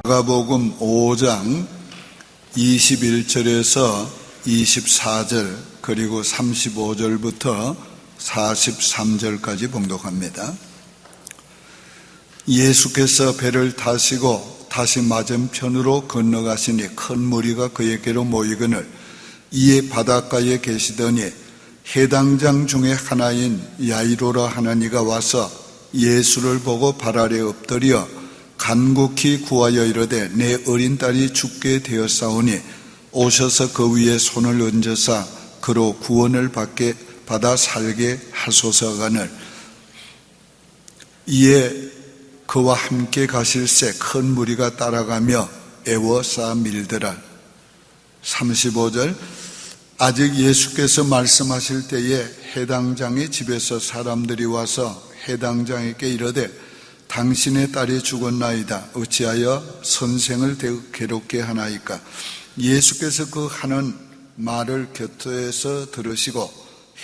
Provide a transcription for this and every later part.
마가복음 5장 21절에서 24절 그리고 35절부터 43절까지 봉독합니다. 예수께서 배를 타시고 다시 맞은편으로 건너가시니 큰 무리가 그에게로 모이거늘 이에 바닷가에 계시더니 해당장 중에 하나인 야이로라 하나니가 와서 예수를 보고 발 아래 엎드려 간곡히 구하여 이르되 내 어린 딸이 죽게 되었사오니 오셔서 그 위에 손을 얹으사 그로 구원을 받아 살게 하소서가늘 이에 그와 함께 가실새 큰 무리가 따라가며 애워싸 밀더라. 35절 아직 예수께서 말씀하실 때에 해당장의 집에서 사람들이 와서 해당장에게 이르되 당신의 딸이 죽었나이다. 어찌하여 선생을 괴롭게 하나이까? 예수께서 그 하는 말을 곁에서 들으시고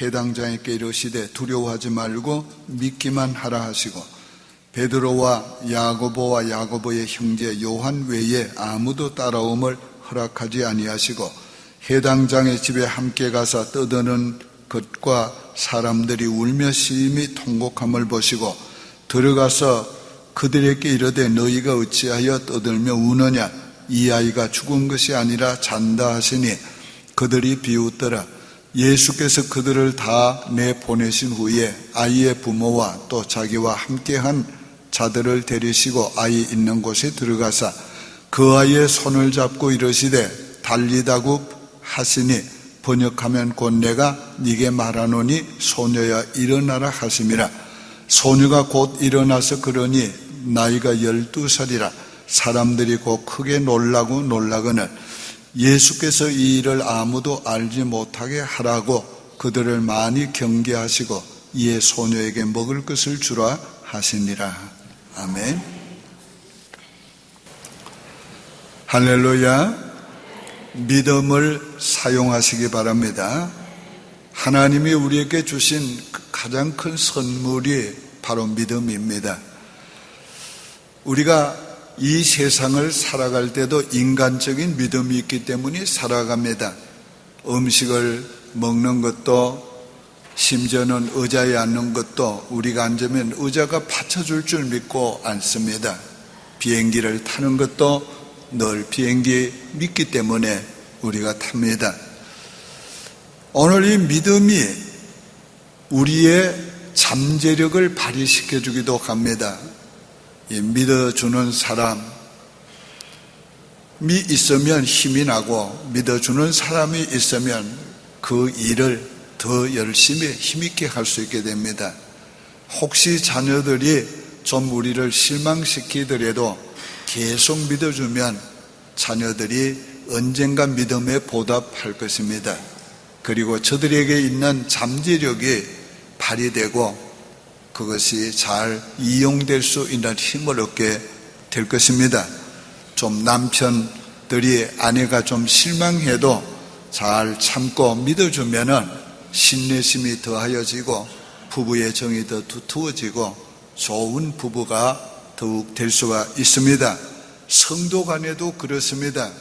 해당장에게 이르시되 두려워하지 말고 믿기만 하라 하시고 베드로와 야고보와 야고보의 형제 요한 외에 아무도 따라옴을 허락하지 아니하시고 해당장의 집에 함께 가서 떠드는 것과 사람들이 울며 심히 통곡함을 보시고 들어가서 그들에게 이르되 너희가 어찌하여 떠들며 우느냐? 이 아이가 죽은 것이 아니라 잔다 하시니 그들이 비웃더라. 예수께서 그들을 다 내보내신 후에 아이의 부모와 또 자기와 함께한 자들을 데리시고 아이 있는 곳에 들어가사 그 아이의 손을 잡고 이르시되 달리다구 하시니 번역하면 곧 내가 네게 말하노니 소녀야 일어나라 하심이라. 소녀가 곧 일어나서 그러니 나이가 12살이라. 사람들이 곧 크게 놀라거늘 예수께서 이 일을 아무도 알지 못하게 하라고 그들을 많이 경계하시고 이에 소녀에게 먹을 것을 주라 하시니라. 아멘. 할렐루야. 믿음을 사용하시기 바랍니다. 하나님이 우리에게 주신 가장 큰 선물이 바로 믿음입니다. 우리가 이 세상을 살아갈 때도 인간적인 믿음이 있기 때문에 살아갑니다. 음식을 먹는 것도 심지어는 의자에 앉는 것도 우리가 앉으면 의자가 받쳐줄 줄 믿고 앉습니다. 비행기를 타는 것도 늘 비행기 믿기 때문에 우리가 탑니다. 오늘 이 믿음이 우리의 잠재력을 발휘시켜주기도 합니다. 이 믿어주는 사람이 있으면 힘이 나고 믿어주는 사람이 있으면 그 일을 더 열심히 힘있게 할 수 있게 됩니다. 혹시 자녀들이 좀 우리를 실망시키더라도 계속 믿어주면 자녀들이 언젠가 믿음에 보답할 것입니다. 그리고 저들에게 있는 잠재력이 발휘되고 그것이 잘 이용될 수 있는 힘을 얻게 될 것입니다. 좀 남편들이 아내가 좀 실망해도 잘 참고 믿어주면은 신뢰심이 더하여지고 부부의 정이 더 두터워지고 좋은 부부가 더욱 될 수가 있습니다. 성도 간에도 그렇습니다.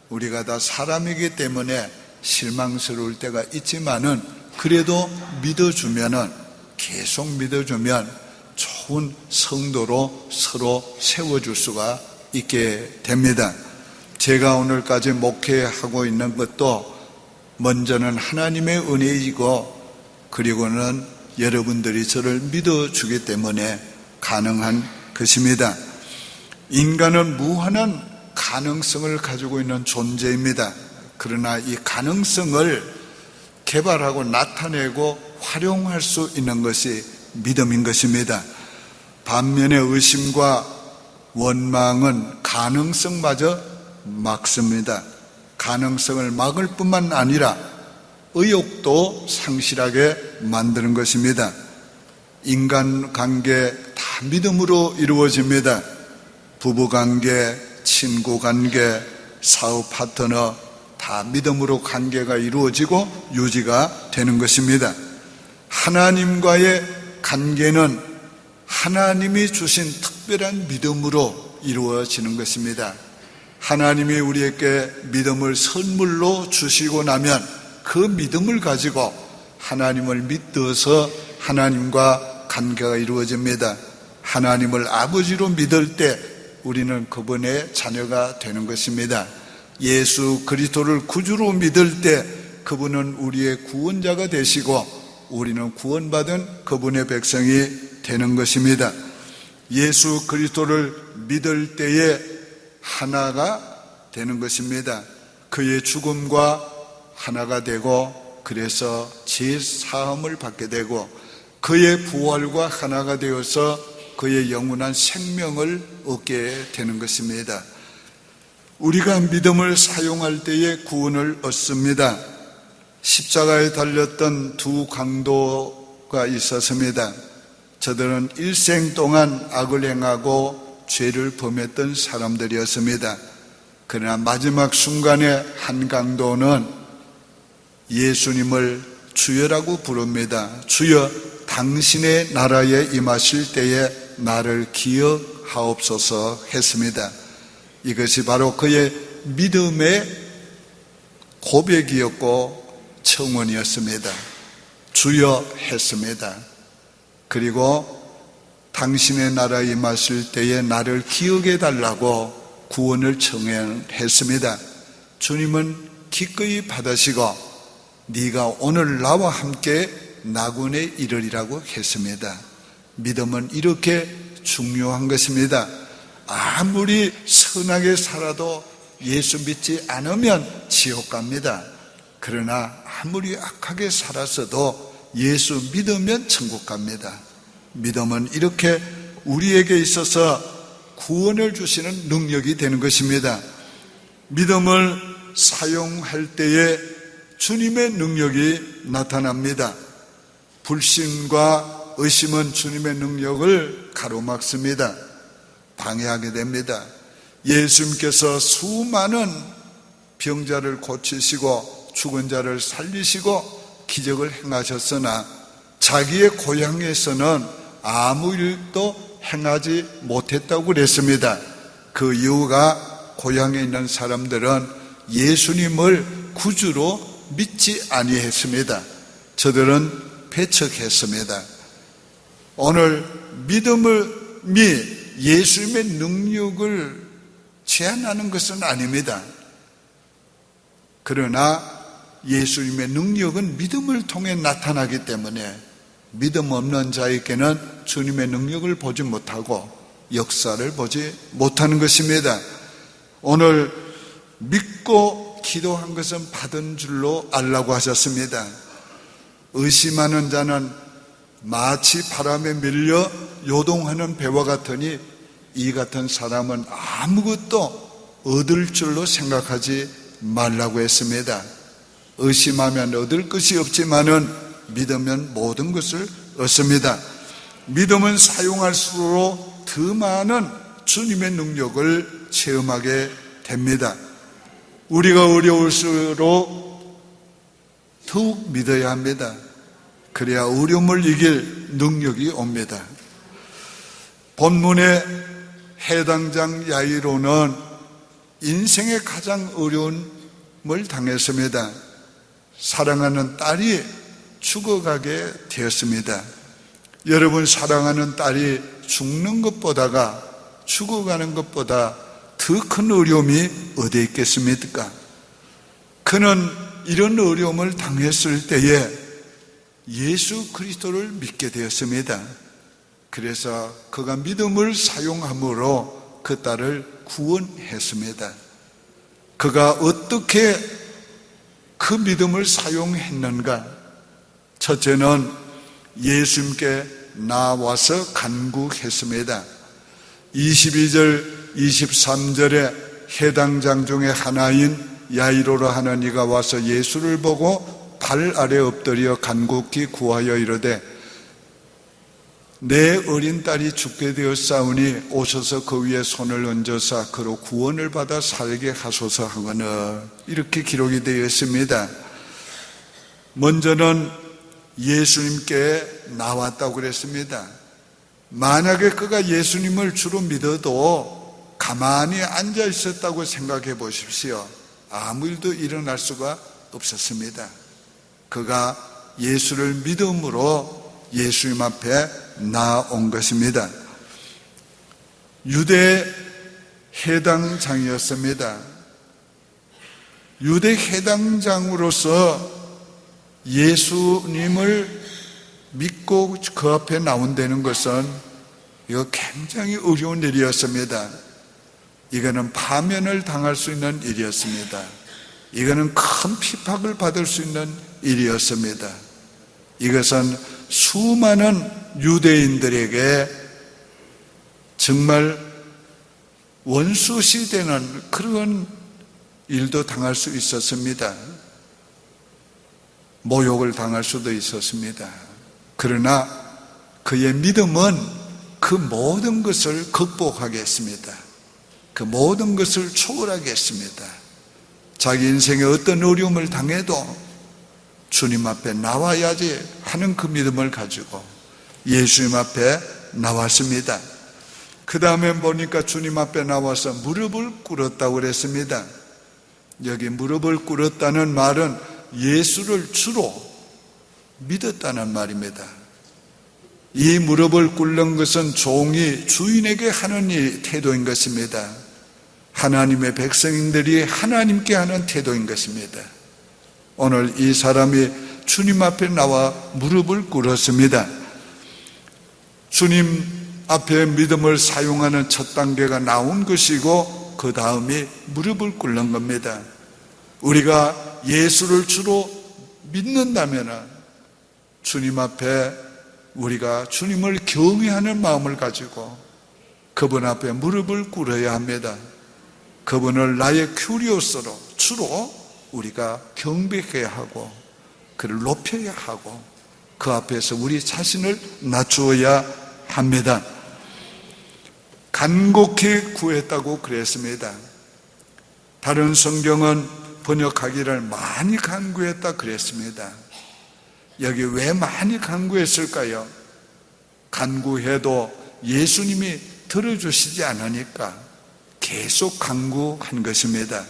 우리가 다 사람이기 때문에 실망스러울 때가 있지만은 그래도 믿어주면은 계속 믿어주면 좋은 성도로 서로 세워줄 수가 있게 됩니다. 제가 오늘까지 목회하고 있는 것도 먼저는 하나님의 은혜이고 그리고는 여러분들이 저를 믿어주기 때문에 가능한 것입니다. 인간은 무한한 가능성을 가지고 있는 존재입니다. 그러나 이 가능성을 개발하고 나타내고 활용할 수 있는 것이 믿음인 것입니다. 반면에 의심과 원망은 가능성마저 막습니다. 가능성을 막을 뿐만 아니라 의욕도 상실하게 만드는 것입니다. 인간관계 다 믿음으로 이루어집니다. 부부관계, 친구관계, 사업 파트너 다 믿음으로 관계가 이루어지고 유지가 되는 것입니다. 하나님과의 관계는 하나님이 주신 특별한 믿음으로 이루어지는 것입니다. 하나님이 우리에게 믿음을 선물로 주시고 나면 그 믿음을 가지고 하나님을 믿어서 하나님과 관계가 이루어집니다. 하나님을 아버지로 믿을 때 우리는 그분의 자녀가 되는 것입니다. 예수 그리스도를 구주로 믿을 때 그분은 우리의 구원자가 되시고 우리는 구원받은 그분의 백성이 되는 것입니다. 예수 그리스도를 믿을 때에 하나가 되는 것입니다. 그의 죽음과 하나가 되고 그래서 죄 사함을 받게 되고 그의 부활과 하나가 되어서 그의 영원한 생명을 얻게 되는 것입니다. 우리가 믿음을 사용할 때에 구원을 얻습니다. 십자가에 달렸던 두 강도가 있었습니다. 저들은 일생 동안 악을 행하고 죄를 범했던 사람들이었습니다. 그러나 마지막 순간에 한 강도는 예수님을 주여라고 부릅니다. 주여, 당신의 나라에 임하실 때에 나를 기억하옵소서 했습니다. 이것이 바로 그의 믿음의 고백이었고 청원이었습니다. 주여 했습니다. 그리고 당신의 나라에 임하실 때에 나를 기억해 달라고 구원을 청했습니다. 주님은 기꺼이 받으시고 네가 오늘 나와 함께 낙원에 이르리라고 했습니다. 믿음은 이렇게 중요한 것입니다. 아무리 선하게 살아도 예수 믿지 않으면 지옥 갑니다. 그러나 아무리 악하게 살았어도 예수 믿으면 천국 갑니다. 믿음은 이렇게 우리에게 있어서 구원을 주시는 능력이 되는 것입니다. 믿음을 사용할 때에 주님의 능력이 나타납니다. 불신과 의심은 주님의 능력을 가로막습니다. 방해하게 됩니다. 예수님께서 수많은 병자를 고치시고 죽은 자를 살리시고 기적을 행하셨으나 자기의 고향에서는 아무 일도 행하지 못했다고 그랬습니다. 그 이유가 고향에 있는 사람들은 예수님을 구주로 믿지 아니했습니다. 저들은 배척했습니다. 오늘 믿음이 예수님의 능력을 제한하는 것은 아닙니다. 그러나 예수님의 능력은 믿음을 통해 나타나기 때문에 믿음 없는 자에게는 주님의 능력을 보지 못하고 역사를 보지 못하는 것입니다. 오늘 믿고 기도한 것은 받은 줄로 알라고 하셨습니다. 의심하는 자는 마치 바람에 밀려 요동하는 배와 같으니 이 같은 사람은 아무것도 얻을 줄로 생각하지 말라고 했습니다. 의심하면 얻을 것이 없지만은 믿으면 모든 것을 얻습니다. 믿음은 사용할수록 더 많은 주님의 능력을 체험하게 됩니다. 우리가 어려울수록 더욱 믿어야 합니다. 그래야 어려움을 이길 능력이 옵니다. 본문의 해당장 야이로는 인생의 가장 어려움을 당했습니다. 사랑하는 딸이 죽어가게 되었습니다. 여러분, 사랑하는 딸이 죽는 것보다가 죽어가는 것보다 더 큰 어려움이 어디에 있겠습니까? 그는 이런 어려움을 당했을 때에 예수 그리스도를 믿게 되었습니다. 그래서 그가 믿음을 사용함으로 그 딸을 구원했습니다. 그가 어떻게 그 믿음을 사용했는가? 첫째는 예수님께 나와서 간구했습니다. 22절 23절에 해당장 중에 하나인 야이로라 하는 이가 와서 예수를 보고 발 아래 엎드려 간곡히 구하여 이르되 내 어린 딸이 죽게 되었사오니 오셔서 그 위에 손을 얹어서 그로 구원을 받아 살게 하소서 하거늘, 이렇게 기록이 되어 있습니다. 먼저는 예수님께 나왔다고 그랬습니다. 만약에 그가 예수님을 주로 믿어도 가만히 앉아 있었다고 생각해 보십시오. 아무 일도 일어날 수가 없었습니다. 그가 예수를 믿음으로 예수님 앞에 나온 것입니다. 유대 해당장이었습니다. 유대 해당장으로서 예수님을 믿고 그 앞에 나온다는 것은 이거 굉장히 어려운 일이었습니다. 이거는 파면을 당할 수 있는 일이었습니다. 이거는 큰 핍박을 받을 수 있는 일이었습니다. 이것은 수많은 유대인들에게 정말 원수시되는 그런 일도 당할 수 있었습니다. 모욕을 당할 수도 있었습니다. 그러나 그의 믿음은 그 모든 것을 극복하겠습니다. 그 모든 것을 초월하겠습니다. 자기 인생에 어떤 어려움을 당해도 주님 앞에 나와야지 하는 그 믿음을 가지고 예수님 앞에 나왔습니다. 그 다음에 보니까 주님 앞에 나와서 무릎을 꿇었다고 그랬습니다. 여기 무릎을 꿇었다는 말은 예수를 주로 믿었다는 말입니다. 이 무릎을 꿇는 것은 종이 주인에게 하는 태도인 것입니다. 하나님의 백성들이 하나님께 하는 태도인 것입니다. 오늘 이 사람이 주님 앞에 나와 무릎을 꿇었습니다. 주님 앞에 믿음을 사용하는 첫 단계가 나온 것이고 그 다음이 무릎을 꿇는 겁니다. 우리가 예수를 주로 믿는다면 주님 앞에 우리가 주님을 경외하는 마음을 가지고 그분 앞에 무릎을 꿇어야 합니다. 그분을 나의 큐리오스로 주로 우리가 경배해야 하고 그를 높여야 하고 그 앞에서 우리 자신을 낮추어야 합니다. 간곡히 구했다고 그랬습니다. 다른 성경은 번역하기를 많이 간구했다 그랬습니다. 여기 왜 많이 간구했을까요? 간구해도 예수님이 들어주시지 않으니까 계속 간구한 것입니다.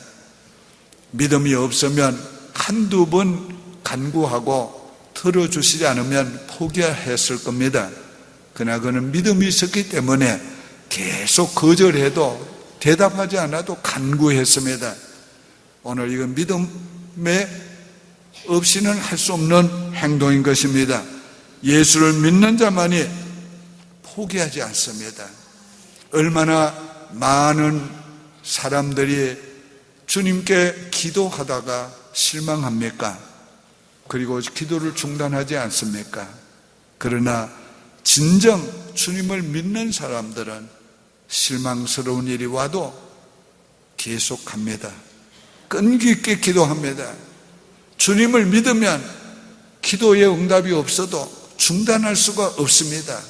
믿음이 없으면 한두 번 간구하고 들어주시지 않으면 포기했을 겁니다. 그러나 그는 믿음이 있었기 때문에 계속 거절해도 대답하지 않아도 간구했습니다. 오늘 이건 믿음에 없이는 할 수 없는 행동인 것입니다. 예수를 믿는 자만이 포기하지 않습니다. 얼마나 많은 사람들이 주님께 기도하다가 실망합니까? 그리고 기도를 중단하지 않습니까? 그러나 진정 주님을 믿는 사람들은 실망스러운 일이 와도 계속합니다. 끈기 있게 기도합니다. 주님을 믿으면 기도의 응답이 없어도 중단할 수가 없습니다.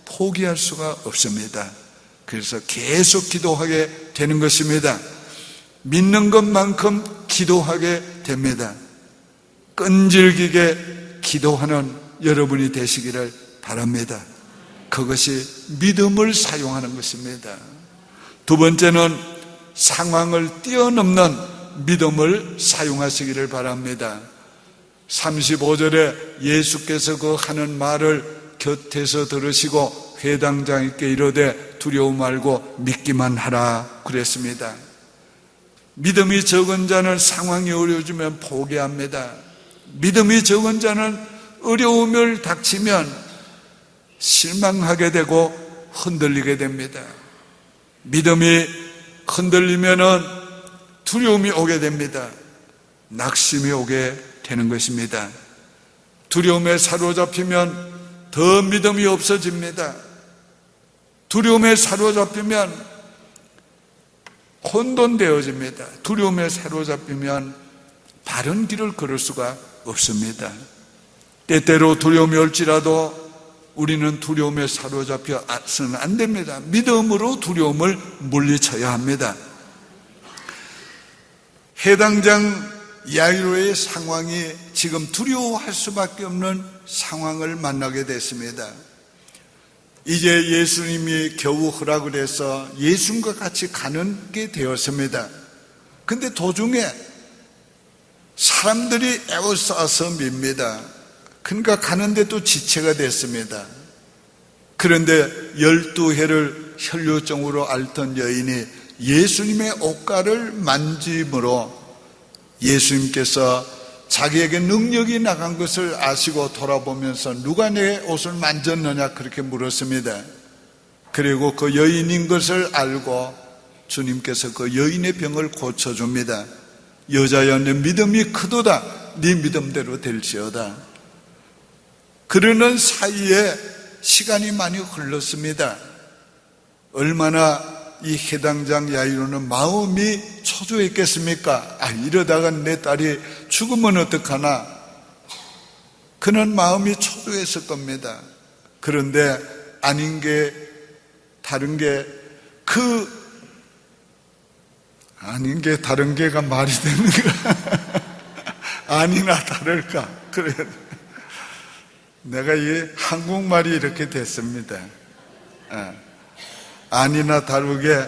포기할 수가 없습니다. 그래서 계속 기도하게 되는 것입니다. 믿는 것만큼 기도하게 됩니다. 끈질기게 기도하는 여러분이 되시기를 바랍니다. 그것이 믿음을 사용하는 것입니다. 두 번째는 상황을 뛰어넘는 믿음을 사용하시기를 바랍니다. 35절에 예수께서 그 하는 말을 곁에서 들으시고 회당장에게 이르되 두려워 말고 믿기만 하라 그랬습니다. 믿음이 적은 자는 상황이 어려워지면 포기합니다. 믿음이 적은 자는 어려움을 닥치면 실망하게 되고 흔들리게 됩니다. 믿음이 흔들리면은 두려움이 오게 됩니다. 낙심이 오게 되는 것입니다. 두려움에 사로잡히면 더 믿음이 없어집니다. 두려움에 사로잡히면 혼돈되어집니다. 두려움에 사로잡히면 바른 길을 걸을 수가 없습니다. 때때로 두려움이 올지라도 우리는 두려움에 사로잡혀서는 안 됩니다. 믿음으로 두려움을 물리쳐야 합니다. 해당장 야이로의 상황이 지금 두려워할 수밖에 없는 상황을 만나게 됐습니다. 이제 예수님이 겨우 허락을 해서 예수님과 같이 가는 게 되었습니다. 근데 도중에 사람들이 에워싸서 밉니다. 그러니까 가는데 또 지체가 됐습니다. 그런데 12해를 혈루증으로 앓던 여인이 예수님의 옷가를 만짐으로 예수님께서 자기에게 능력이 나간 것을 아시고 돌아보면서 누가 내 옷을 만졌느냐 그렇게 물었습니다. 그리고 그 여인인 것을 알고 주님께서 그 여인의 병을 고쳐줍니다. 여자여 내 믿음이 크도다. 네 믿음대로 될지어다. 그러는 사이에 시간이 많이 흘렀습니다. 얼마나 이 해당장 야이로는 마음이 초조했겠습니까? 이러다가 내 딸이 죽으면 어떡하나? 그는 마음이 초조했을 겁니다. 그런데 아닌 게 다른 게 아닌 게 다른 게가 말이 됩니까? 아니나 다를까? 그래. 내가 이 한국말이 이렇게 됐습니다. 아니나 다르게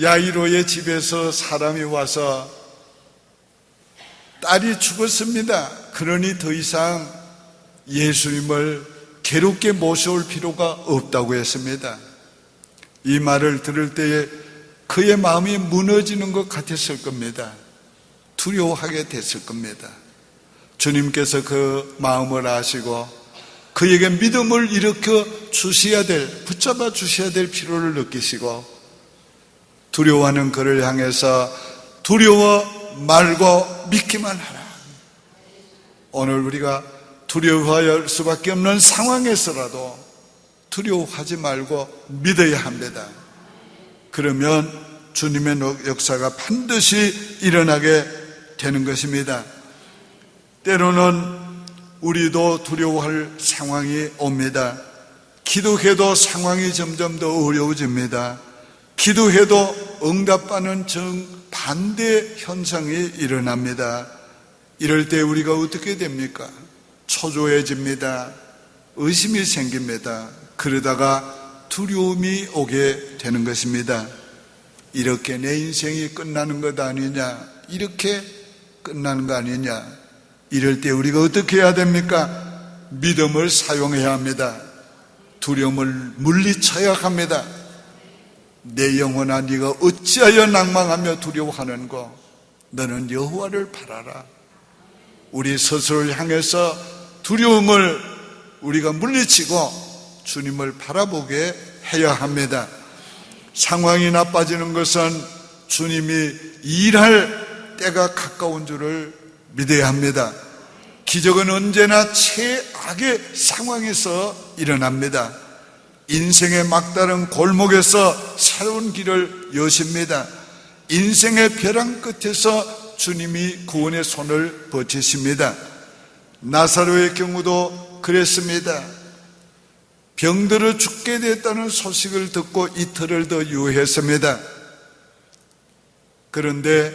야이로의 집에서 사람이 와서 딸이 죽었습니다. 그러니 더 이상 예수님을 괴롭게 모셔올 필요가 없다고 했습니다. 이 말을 들을 때에 그의 마음이 무너지는 것 같았을 겁니다. 두려워하게 됐을 겁니다. 주님께서 그 마음을 아시고 그에게 믿음을 일으켜 주셔야 될, 붙잡아 주셔야 될 필요를 느끼시고 두려워하는 그를 향해서 두려워 말고 믿기만 하라. 오늘 우리가 두려워할 수밖에 없는 상황에서라도 두려워하지 말고 믿어야 합니다. 그러면 주님의 역사가 반드시 일어나게 되는 것입니다. 때로는 우리도 두려워할 상황이 옵니다. 기도해도 상황이 점점 더 어려워집니다. 기도해도 응답받는 정반대 현상이 일어납니다. 이럴 때 우리가 어떻게 됩니까? 초조해집니다. 의심이 생깁니다. 그러다가 두려움이 오게 되는 것입니다. 이렇게 내 인생이 끝나는 것 아니냐? 이렇게 끝나는 거 아니냐? 이럴 때 우리가 어떻게 해야 됩니까? 믿음을 사용해야 합니다. 두려움을 물리쳐야 합니다. 내 영혼아 네가 어찌하여 낭망하며 두려워하는고? 너는 여호와를 바라라. 우리 스스로를 향해서 두려움을 우리가 물리치고 주님을 바라보게 해야 합니다. 상황이 나빠지는 것은 주님이 일할 때가 가까운 줄을 믿어야 합니다. 기적은 언제나 최악의 상황에서 일어납니다. 인생의 막다른 골목에서 새로운 길을 여십니다. 인생의 벼랑 끝에서 주님이 구원의 손을 버티십니다. 나사로의 경우도 그랬습니다. 병들어 죽게 됐다는 소식을 듣고 이틀을 더 유했습니다. 그런데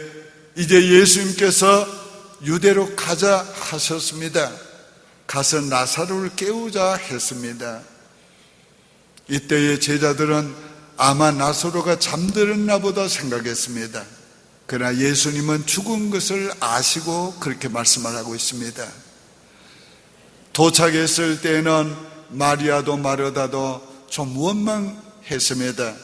이제 예수님께서 유대로 가자 하셨습니다. 가서 나사로를 깨우자 했습니다. 이때의 제자들은 아마 나사로가 잠들었나 보다 생각했습니다. 그러나 예수님은 죽은 것을 아시고 그렇게 말씀을 하고 있습니다. 도착했을 때는 마리아도 마르다도 좀 원망했습니다.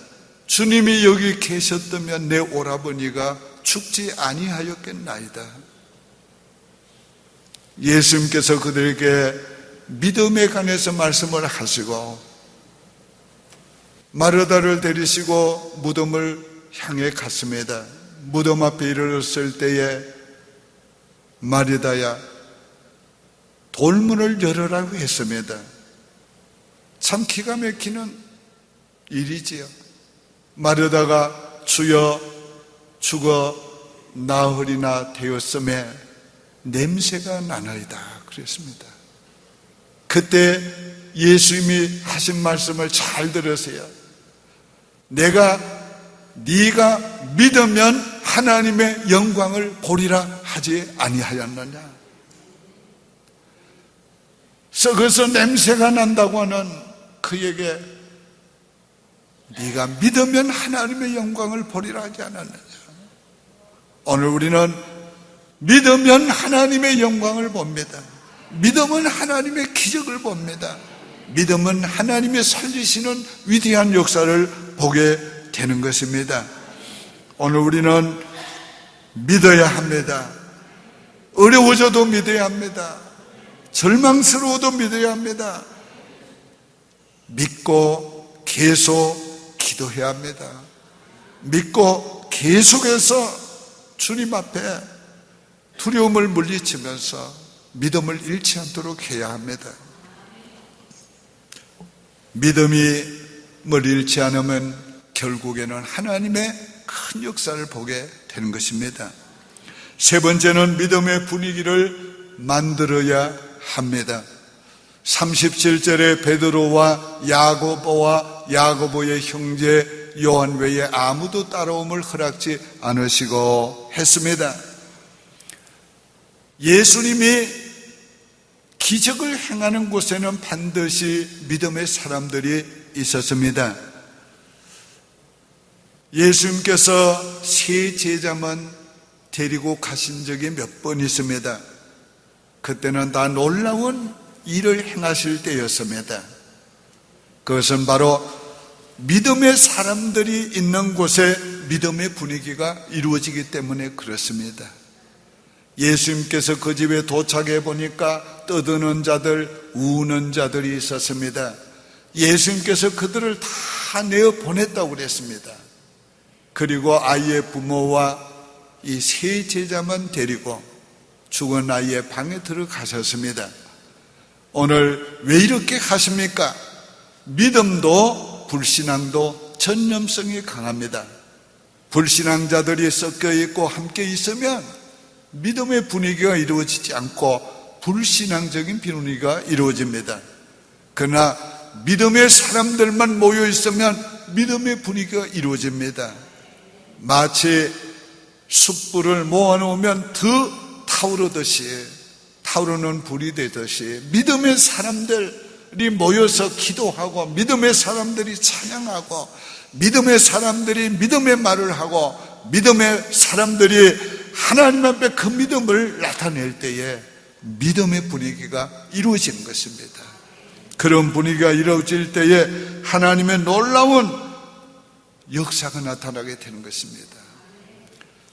주님이 여기 계셨다면 내 오라버니가 죽지 아니하였겠나이다. 예수님께서 그들에게 믿음에 관해서 말씀을 하시고 마르다를 데리시고 무덤을 향해 갔습니다. 무덤 앞에 이르렀을 때에 마르다야 돌문을 열으라고 했습니다. 참 기가 막히는 일이지요. 마르다가 주여 죽어 나흘이나 되었음에 냄새가 나나이다 그랬습니다. 그때 예수님이 하신 말씀을 잘 들으세요. 네가 믿으면 하나님의 영광을 보리라 하지 아니하였느냐. 썩어서 냄새가 난다고 하는 그에게 네가 믿으면 하나님의 영광을 보리라 하지 않았느냐. 오늘 우리는 믿으면 하나님의 영광을 봅니다. 믿으면 하나님의 기적을 봅니다. 믿으면 하나님의 살리시는 위대한 역사를 보게 되는 것입니다. 오늘 우리는 믿어야 합니다. 어려워져도 믿어야 합니다. 절망스러워도 믿어야 합니다. 믿고 계속 기도해야 합니다. 믿고 계속해서 주님 앞에 두려움을 물리치면서 믿음을 잃지 않도록 해야 합니다. 믿음을 잃지 않으면 결국에는 하나님의 큰 역사를 보게 되는 것입니다. 세 번째는 믿음의 분위기를 만들어야 합니다. 37절에 베드로와 야고보의 형제 요한 외에 아무도 따라옴을 허락지 않으시고 했습니다. 예수님이 기적을 행하는 곳에는 반드시 믿음의 사람들이 있었습니다. 예수님께서 세 제자만 데리고 가신 적이 몇 번 있습니다. 그때는 다 놀라운 일을 행하실 때였습니다. 그것은 바로 믿음의 사람들이 있는 곳에 믿음의 분위기가 이루어지기 때문에 그렇습니다. 예수님께서 그 집에 도착해 보니까 떠드는 자들, 우는 자들이 있었습니다. 예수님께서 그들을 다 내어 보냈다고 그랬습니다. 그리고 아이의 부모와 이 세 제자만 데리고 죽은 아이의 방에 들어가셨습니다. 오늘 왜 이렇게 하십니까? 믿음도 불신앙도 전념성이 강합니다. 불신앙자들이 섞여 있고 함께 있으면 믿음의 분위기가 이루어지지 않고 불신앙적인 분위기가 이루어집니다. 그러나 믿음의 사람들만 모여 있으면 믿음의 분위기가 이루어집니다. 마치 숯불을 모아놓으면 더 타오르는 불이 되듯이 믿음의 사람들이 모여서 기도하고 믿음의 사람들이 찬양하고 믿음의 사람들이 믿음의 말을 하고 믿음의 사람들이 하나님 앞에 그 믿음을 나타낼 때에 믿음의 분위기가 이루어지는 것입니다. 그런 분위기가 이루어질 때에 하나님의 놀라운 역사가 나타나게 되는 것입니다.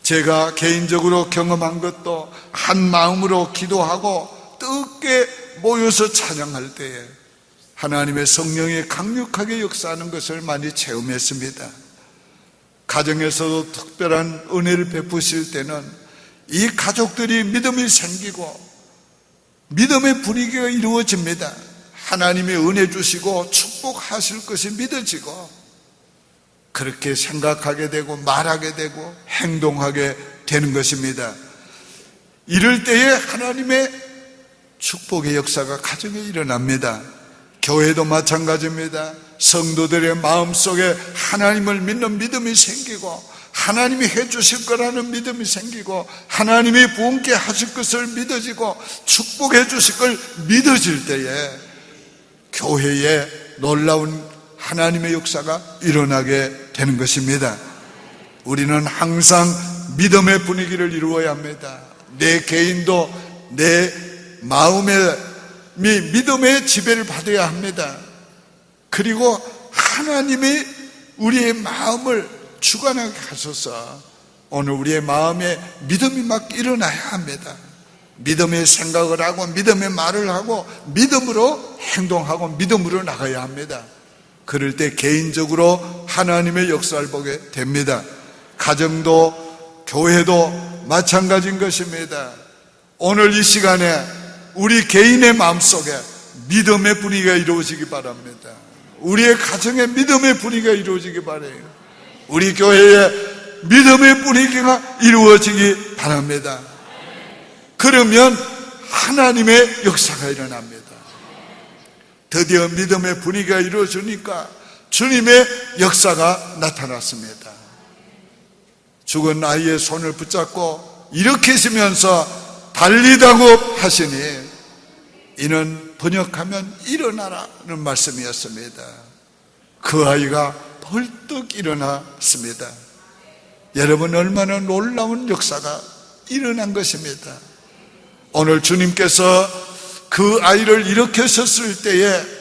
제가 개인적으로 경험한 것도 한 마음으로 기도하고 뜨겁게 모여서 찬양할 때에 하나님의 성령이 강력하게 역사하는 것을 많이 체험했습니다. 가정에서도 특별한 은혜를 베푸실 때는 이 가족들이 믿음이 생기고 믿음의 분위기가 이루어집니다. 하나님이 은혜 주시고 축복하실 것이 믿어지고 그렇게 생각하게 되고 말하게 되고 행동하게 되는 것입니다. 이럴 때에 하나님의 축복의 역사가 가정에 일어납니다. 교회도 마찬가지입니다. 성도들의 마음속에 하나님을 믿는 믿음이 생기고 하나님이 해주실 거라는 믿음이 생기고 하나님이 부흥케 하실 것을 믿어지고 축복해 주실 걸 믿어질 때에 교회에 놀라운 하나님의 역사가 일어나게 되는 것입니다. 우리는 항상 믿음의 분위기를 이루어야 합니다. 내 개인도 내 마음의 믿음의 지배를 받아야 합니다. 그리고 하나님이 우리의 마음을 주관하게 하소서. 오늘 우리의 마음에 믿음이 막 일어나야 합니다. 믿음의 생각을 하고 믿음의 말을 하고 믿음으로 행동하고 믿음으로 나가야 합니다. 그럴 때 개인적으로 하나님의 역사를 보게 됩니다. 가정도 교회도 마찬가지인 것입니다. 오늘 이 시간에 우리 개인의 마음속에 믿음의 분위기가 이루어지기 바랍니다. 우리의 가정에 믿음의 분위기가 이루어지기 바라요. 우리 교회에 믿음의 분위기가 이루어지기 바랍니다. 그러면 하나님의 역사가 일어납니다. 드디어 믿음의 분위기가 이루어지니까 주님의 역사가 나타났습니다. 죽은 아이의 손을 붙잡고 일으키시면서 달리다고 하시니 이는 번역하면 일어나라는 말씀이었습니다. 그 아이가 벌떡 일어났습니다. 여러분, 얼마나 놀라운 역사가 일어난 것입니다. 오늘 주님께서 그 아이를 일으키셨을 때에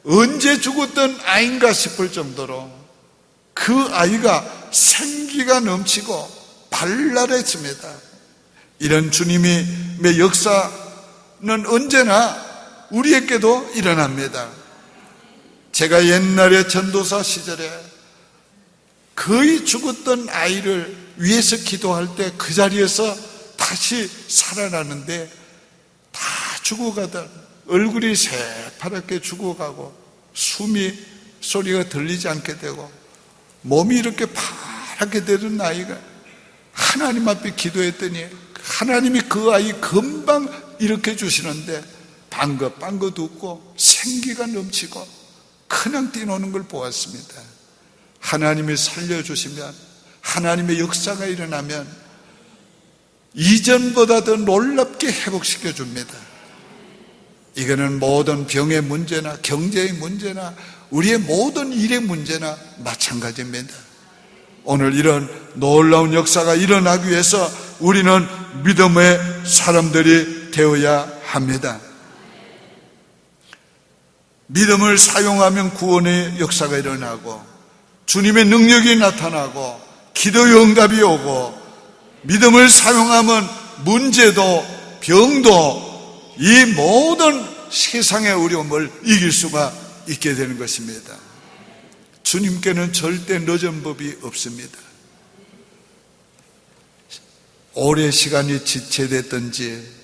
언제 죽었던 아이인가 싶을 정도로 그 아이가 생기가 넘치고 발랄했습니다. 이런 주님의 역사는 언제나 우리에게도 일어납니다. 제가 옛날에 전도사 시절에 거의 죽었던 아이를 위해서 기도할 때 그 자리에서 다시 살아나는데 다 죽어가던 얼굴이 새파랗게 죽어가고 소리가 들리지 않게 되고 몸이 이렇게 파랗게 되는 아이가 하나님 앞에 기도했더니 하나님이 그 아이 금방 일으켜 주시는데 방긋방긋 웃고 생기가 넘치고 그냥 뛰노는 걸 보았습니다. 하나님이 살려주시면, 하나님의 역사가 일어나면 이전보다 더 놀랍게 회복시켜 줍니다. 이거는 모든 병의 문제나 경제의 문제나 우리의 모든 일의 문제나 마찬가지입니다. 오늘 이런 놀라운 역사가 일어나기 위해서 우리는 믿음의 사람들이 되어야 합니다. 믿음을 사용하면 구원의 역사가 일어나고 주님의 능력이 나타나고 기도의 응답이 오고, 믿음을 사용하면 문제도 병도 이 모든 세상의 어려움을 이길 수가 있게 되는 것입니다. 주님께는 절대 늦은 법이 없습니다. 오래 시간이 지체됐든지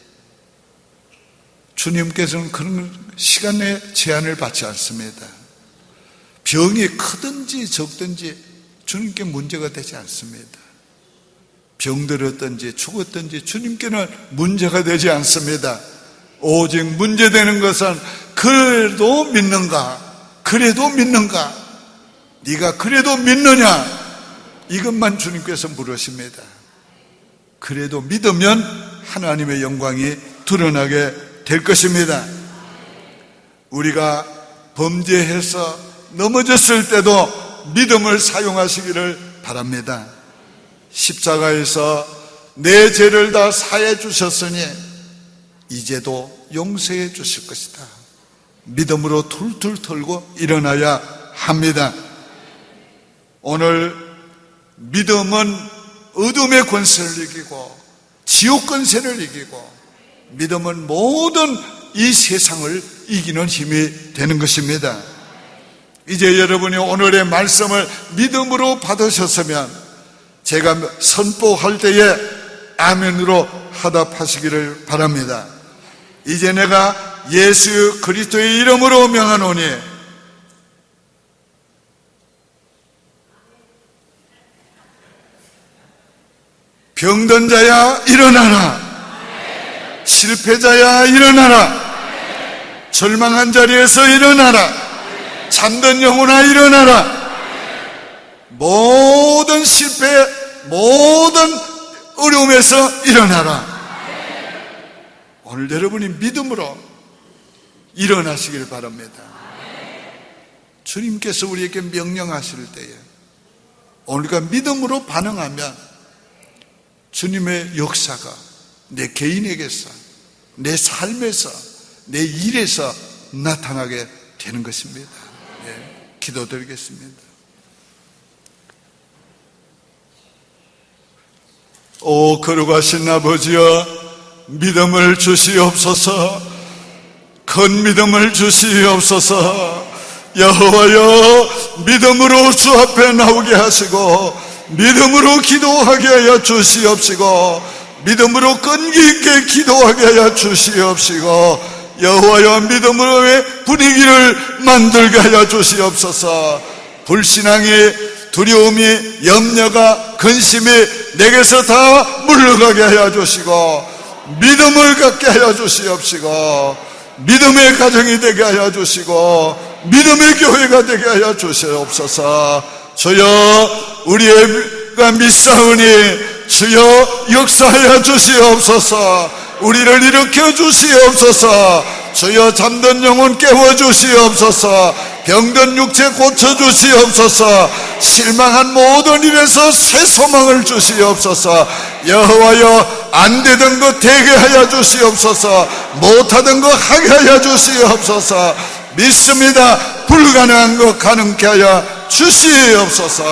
주님께서는 그런 시간의 제한을 받지 않습니다. 병이 크든지 적든지 주님께 문제가 되지 않습니다. 병들었든지 죽었든지 주님께는 문제가 되지 않습니다. 오직 문제되는 것은 그래도 믿는가? 그래도 믿는가? 네가 그래도 믿느냐? 이것만 주님께서 물으십니다. 그래도 믿으면 하나님의 영광이 드러나게 될 것입니다. 우리가 범죄해서 넘어졌을 때도 믿음을 사용하시기를 바랍니다. 십자가에서 내 죄를 다 사해 주셨으니 이제도 용서해 주실 것이다. 믿음으로 툴툴 털고 일어나야 합니다. 오늘 믿음은 어둠의 권세를 이기고 지옥 권세를 이기고, 믿음은 모든 이 세상을 이기는 힘이 되는 것입니다. 이제 여러분이 오늘의 말씀을 믿음으로 받으셨으면 제가 선포할 때에 아멘으로 화답하시기를 바랍니다. 이제 내가 예수 그리스도의 이름으로 명하노니 병든 자야 일어나라, 실패자야 일어나라, 절망한 자리에서 일어나라, 잠든 영혼아 일어나라. 모든 실패, 모든 어려움에서 일어나라. 오늘 여러분이 믿음으로 일어나시길 바랍니다. 주님께서 우리에게 명령하실 때에 우리가 믿음으로 반응하면 주님의 역사가 내 개인에게서, 내 삶에서, 내 일에서 나타나게 되는 것입니다. 네, 기도드리겠습니다. 오 거룩하신 아버지여, 믿음을 주시옵소서. 큰 믿음을 주시옵소서. 여호와여, 믿음으로 주 앞에 나오게 하시고 믿음으로 기도하게 하여 주시옵시고 믿음으로 끈기 있게 기도하게 하여 주시옵시고 여호와여, 믿음으로의 분위기를 만들게 하여 주시옵소서. 불신앙이, 두려움이, 염려가, 근심이 내게서 다 물러가게 하여 주시고 믿음을 갖게 하여 주시옵시고 믿음의 가정이 되게 하여 주시고 믿음의 교회가 되게 하여 주시옵소서. 주여, 우리가 믿사오니 주여 역사하여 주시옵소서. 우리를 일으켜 주시옵소서. 주여 잠든 영혼 깨워주시옵소서. 병든 육체 고쳐주시옵소서. 실망한 모든 일에서 새 소망을 주시옵소서. 여호와여, 안 되던 것 되게 하여 주시옵소서. 못하던 것 하게 하여 주시옵소서. 믿습니다. 불가능한 것 가능케 하여 주시옵소서.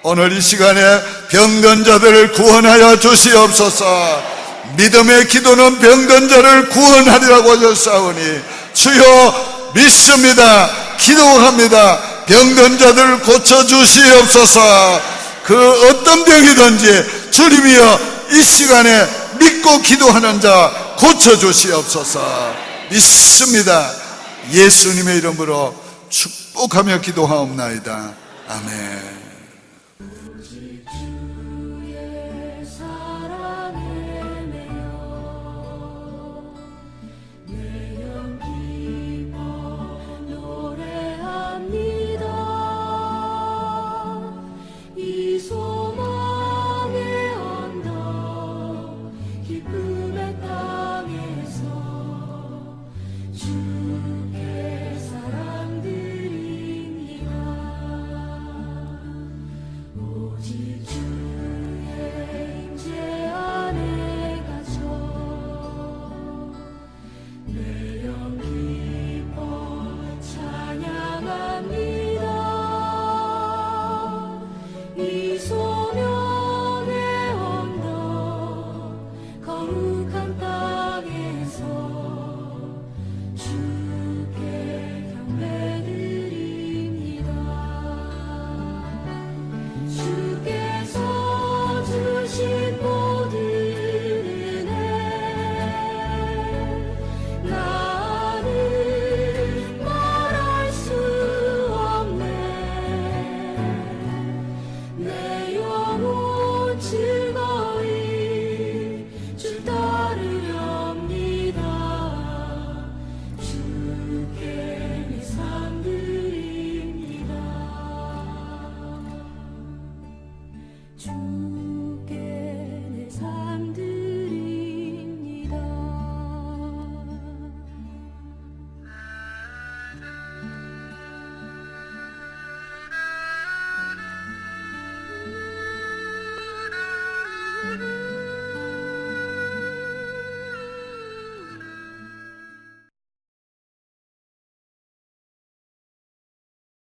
오늘 이 시간에 병든 자들을 구원하여 주시옵소서. 믿음의 기도는 병든 자를 구원하리라고 하셨사오니 주여 믿습니다. 기도합니다. 병든 자들을 고쳐주시옵소서. 그 어떤 병이든지 주님이여 이 시간에 믿고 기도하는 자 고쳐주시옵소서. 믿습니다. 예수님의 이름으로 축복하며 기도하옵나이다. 아멘. 주